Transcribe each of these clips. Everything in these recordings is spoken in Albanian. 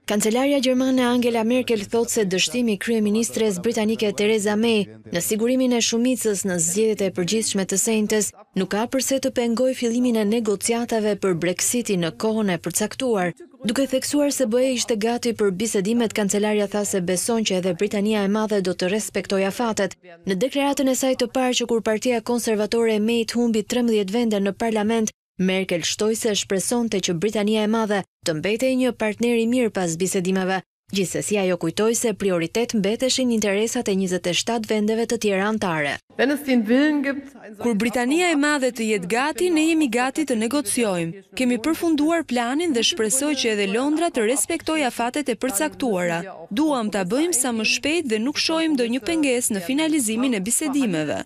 Kancelaria gjermane Angela Merkel thot se dështimi i kryeministres britanike Theresa May në sigurimin e shumicës në zgjedhjet e përgjithshme të shenjtës nuk ka përse të pengojë fillimin e negociatave për Brexitin në kohën e përcaktuar. Duke theksuar se BE ishte gati për bisedimet, kancelaria tha se beson që edhe Britania e Madhe do të respektojë afatet. Në deklaratën e saj të parë që kur Partia Konservatore e May humbi 13 vende në parlament, Merkel shtoi se shpresonte që Britania e Madhe të mbetej një partner i mirë pas bisedimeve. Gjithsesi ajo kujtoi se prioritet mbeteshin interesat e 27 vendeve të tjera anëtare. Kur Britania e Madhe të jetë gati, ne jemi gati të negociojmë. Kemi përfunduar planin dhe shpresoj që edhe Londra të respektojë afatet e përcaktuara. Duam ta bëjmë sa më shpejt dhe nuk shohim ndonjë pengesë në finalizimin e bisedimeve.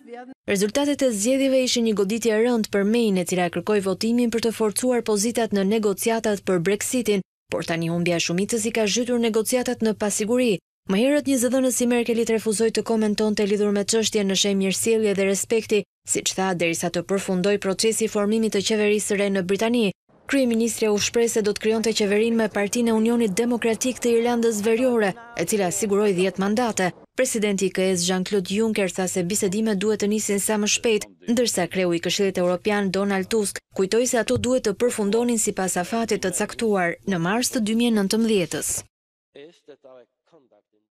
Rezultatet e zgjedhjeve ishin një goditje e rëndë për May, e cila kërkoi votimin për të forcuar pozitat në negociatat për Brexitin, por tani humbja e shumicës i ka zhytur negociatat në pasiguri. Më herët një zëdhënës si Merkelit refuzoi të komentonte lidhur me çështjen në shenjë mirësjellje dhe respekti, siç tha derisa të përfundoi procesi i formimit të qeverisë së re në Britani. Kryeministri u shpreh se do të krijonte qeverinë me Partinë e Unionit Demokratik të Irlandës Veriore, e cila siguroi 10 mandate. Presidenti i KS Jean-Claude Juncker tha se bisedimet duhet të nisin sa më shpejt, ndërsa kreu i Këshillit Evropian Donald Tusk kujtoi se ato duhet të përfundonin sipas afatit të caktuar në mars të 2019-s.